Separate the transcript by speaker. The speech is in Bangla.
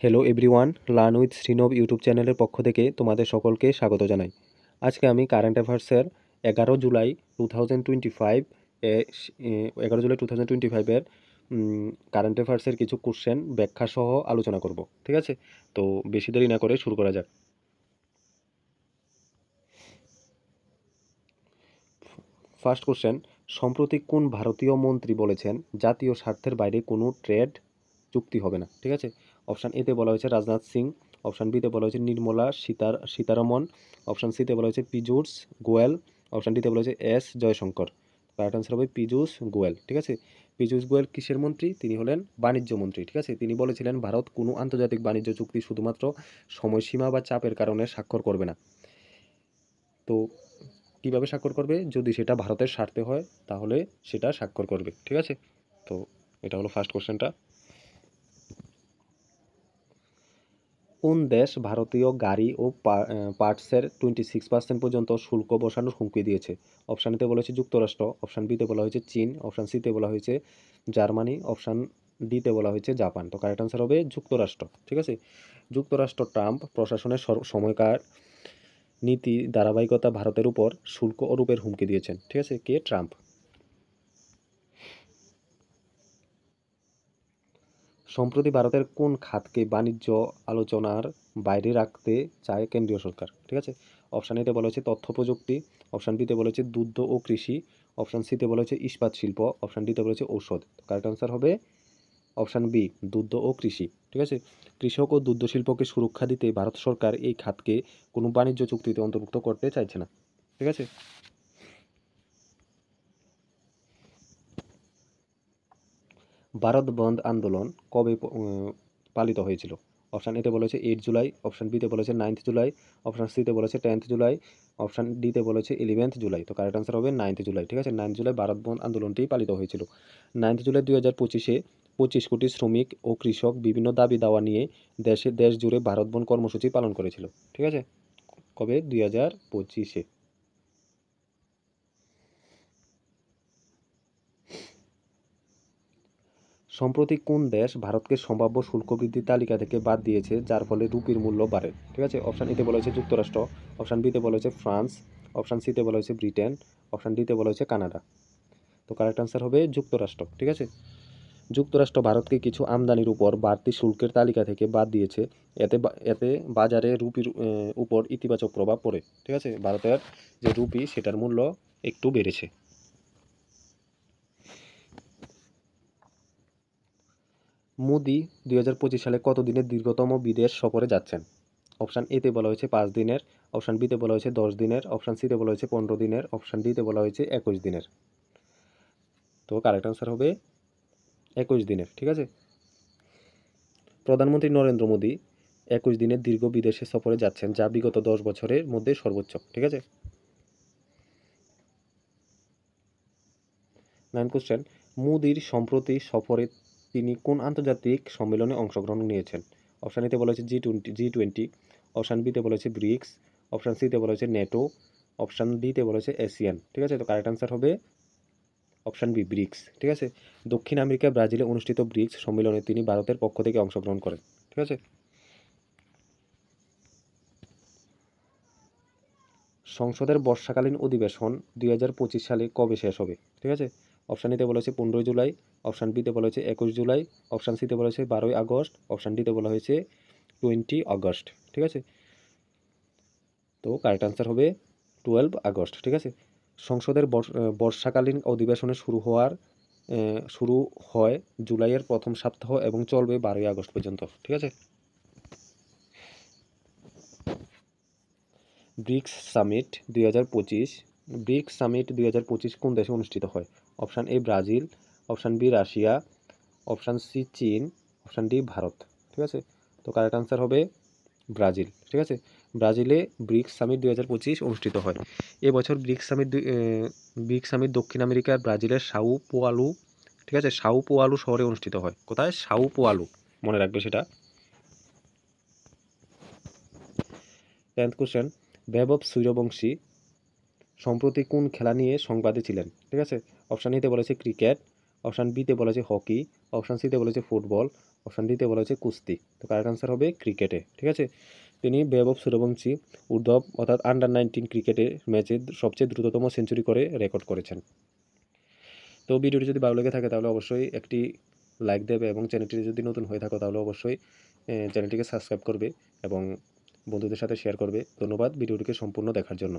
Speaker 1: Hello everyone, learn with Srinab YouTube চ্যানেলের পক্ষ থেকে তোমাদের সকলকে স্বাগত জানাই। আজকে আমি কারেন্ট অ্যাফেয়ার্সের 11 জুলাই 2025 এর কারেন্ট অ্যাফেয়ার্সের কিছু কোশ্চেন ব্যাখ্যা সহ আলোচনা করব। ঠিক আছে, তো বেশি দেরি না করে শুরু করা যাক। ফার্স্ট কোশ্চেন, সম্প্রতি কোন ভারতীয় মন্ত্রী বলেছেন জাতীয় স্বার্থের বাইরে কোনো ট্রেড চুক্তি হবে না? ঠিক আছে, অপশান এতে বলা হয়েছে রাজনাথ সিং, অপশান বিতে বলা হয়েছে নির্মলা সীতারমন, অপশান সিতে বলা হয়েছে পীযূষ গোয়েল, অপশান ডিতে বলা হয়েছে এস জয়শঙ্কর। কারেক্ট আনসার হবে পীযূষ গোয়েল। ঠিক আছে, পীযূষ গোয়েল কিসের মন্ত্রী? তিনি হলেন বাণিজ্য মন্ত্রী। ঠিক আছে, তিনি বলেছিলেন ভারত কোনো আন্তর্জাতিক বাণিজ্য চুক্তি শুধুমাত্র সময়সীমা বা চাপের কারণে স্বাক্ষর করবে না। তো কিভাবে স্বাক্ষর করবে? যদি সেটা ভারতের স্বার্থে হয় তাহলে সেটা স্বাক্ষর করবে। ঠিক আছে, তো এটা হলো ফার্স্ট কোশ্চেনটা। কোন দেশ ভারতীয় গাড়ি ও পার্টসের 26% পর্যন্ত শুল্ক বসানোর হুমকি দিয়েছে? অপশান এতে বলা হয়েছে যুক্তরাষ্ট্র, অপশান বিতে বলা হয়েছে চীন, অপশান সিতে বলা হয়েছে জার্মানি, অপশান ডিতে বলা হয়েছে জাপান। তো কারেক্ট আনসার হবে যুক্তরাষ্ট্র। ঠিক আছে, যুক্তরাষ্ট্র ট্রাম্প প্রশাসনের সময়কার নীতি ধারাবাহিকতা ভারতের উপর শুল্ক আরোপের হুমকি দিয়েছেন। ঠিক আছে, কে? ট্রাম্প। সম্প্রতি ভারতের কোন খাতকে বাণিজ্য আলোচনার বাইরে রাখতে চায় কেন্দ্রীয় সরকার? ঠিক আছে, অপশান এতে বলা হয়েছে তথ্য প্রযুক্তি, অপশান বিতে বলা হয়েছে দুগ্ধ ও কৃষি, অপশান সিতে বলা হয়েছে ইস্পাত শিল্প, অপশান ডিতে বলা হয়েছে ঔষধ। কারেক্ট আনসার হবে অপশান বি, দুগ্ধ ও কৃষি। ঠিক আছে, কৃষক ও দুগ্ধ শিল্পকে সুরক্ষা দিতে ভারত সরকার এই খাতকে কোনো বাণিজ্য চুক্তিতে অন্তর্ভুক্ত করতে চাইছে না। ঠিক আছে, ভারত বন্ধ আন্দোলন কবে পালিত হয়েছিল? অপশান এতে বলেছে 8 জুলাই, অপশান বিতে বলেছে 9 জুলাই, অপশান সিতে বলেছে 10 জুলাই, অপশান ডিতে বলেছে 11 জুলাই। তো কারেক্ট আনসার হবে 9 জুলাই। ঠিক আছে, 9 জুলাই ভারত বন্ধ আন্দোলনটি পালিত হয়েছিল। 9 জুলাই 2025-এ 25 কোটি শ্রমিক ও কৃষক বিভিন্ন দাবি দাওয়া নিয়ে দেশ জুড়ে ভারত বন্ধ কর্মসূচি পালন করেছিল। ঠিক আছে, কবে? 2025-এ। সম্প্রতি কোন দেশ ভারতকে সম্ভাব্য শুল্ক বৃদ্ধির তালিকা থেকে বাদ দিয়েছে যার ফলে রুপির মূল্য বাড়ে? ঠিক আছে, অপশান এতে বলা হয়েছে যুক্তরাষ্ট্র, অপশান বিতে বলা হয়েছে ফ্রান্স, অপশান সিতে বলা হয়েছে ব্রিটেন, অপশান ডিতে বলা হয়েছে কানাডা। তো কারেক্ট আনসার হবে যুক্তরাষ্ট্র। ঠিক আছে, যুক্তরাষ্ট্র ভারতকে কিছু আমদানির উপর বাড়তি শুল্কের তালিকা থেকে বাদ দিয়েছে। এতে বাজারে রুপির উপর ইতিবাচক প্রভাব পড়ে। ঠিক আছে, ভারতের যে রুপি সেটার মূল্য একটু বেড়েছে। মোদি 2025 সালে কত দিনের দীর্ঘতম বিদেশ সফরে যাচ্ছেন? অপশান এতে বলা হয়েছে 5 দিনের, অপশান বিতে বলা হয়েছে 10 দিনের, অপশান সিতে বলা হয়েছে 15 দিনের, অপশান ডিতে বলা হয়েছে 21 দিনের। তো কারেক্ট আনসার হবে 21 দিনের। ঠিক আছে, প্রধানমন্ত্রী নরেন্দ্র মোদী 21 দিনের দীর্ঘ বিদেশে সফরে যাচ্ছেন, যা বিগত 10 বছরের মধ্যে সর্বোচ্চ। ঠিক আছে, 9 কোশ্চেন, মোদির সম্প্রতি সফরে তিনি কোন আন্তর্জাতিক সম্মেলনে অংশগ্রহণ নিয়েছেন? অপশান এতে বলা হয়েছে জি টোয়েন্টি, অপশান বিতে বলা হয়েছে ব্রিক্স, অপশান সিতে বলা হয়েছে নেটো, অপশান ডিতে বলা হয়েছে এশিয়ান। ঠিক আছে, তো কারেক্ট আনসার হবে অপশান বি, ব্রিক্স। ঠিক আছে, দক্ষিণ আমেরিকা ব্রাজিলে অনুষ্ঠিত ব্রিক্স সম্মেলনে তিনি ভারতের পক্ষ থেকে অংশগ্রহণ করেন। ঠিক আছে, সংসদের বর্ষাকালীন অধিবেশন 2025 সালে কবে শেষ হবে? ঠিক আছে, অপশান এতে বলা হয়েছে 15 জুলাই, অপশান বিতে বলা হয়েছে 21 জুলাই, অপশান সিতে বলা হয়েছে 12ই আগস্ট, অপশান ডিতে বলা হয়েছে 20 আগস্ট। ঠিক আছে, তো কারেক্ট আনসার হবে 12 আগস্ট। ঠিক আছে, সংসদের বর্ষাকালীন অধিবেশনে শুরু হয় জুলাইয়ের প্রথম সপ্তাহ এবং চলবে 12ই আগস্ট পর্যন্ত। ঠিক আছে, ব্রিক্স সামিট 2025 কোন দেশে অনুষ্ঠিত হয়? Option A Brazil, option B Russia, option C চীন, অপশান ডি ভারত। ঠিক আছে, তো কারেক্ট আনসার হবে ব্রাজিল। ঠিক আছে, ব্রাজিলে ব্রিক্স সামিট 2025 অনুষ্ঠিত হয়। এবছর ব্রিক্স সামিট দক্ষিণ আমেরিকার ব্রাজিলের সাউ পোয়ালু, ঠিক আছে, সাউ পোয়ালু শহরে অনুষ্ঠিত হয়। কোথায়? সাউ পোয়ালু, মনে রাখবে সেটা। 10th কোশ্চেন, বৈভব সূর্যবংশী সম্প্রতি কোন খেলা নিয়ে সংবাদে ছিলেন? ঠিক আছে, অপশান এতে বলেছে ক্রিকেট, অপশান বিতে বলা হয়েছে হকি, অপশান সিতে বলা হয়েছে ফুটবল, অপশান ডিতে বলা হয়েছে কুস্তি। তো কারেক্ট আনসার হবে ক্রিকেটে, ঠিক আছে। তিনি বৈভব সূর্যবংশী উর্ধ্ব অর্থাৎ আন্ডার-19 ক্রিকেটে ম্যাচে সবচেয়ে দ্রুততম সেঞ্চুরি করে রেকর্ড করেছেন। তো ভিডিওটি যদি ভালো লেগে থাকে তাহলে অবশ্যই একটি লাইক দেবে এবং চ্যানেলটি যদি নতুন হয়ে থাকো তাহলে অবশ্যই চ্যানেলটিকে সাবস্ক্রাইব করবে এবং বন্ধুদের সাথে শেয়ার করবে। ধন্যবাদ ভিডিওটিকে সম্পূর্ণ দেখার জন্য।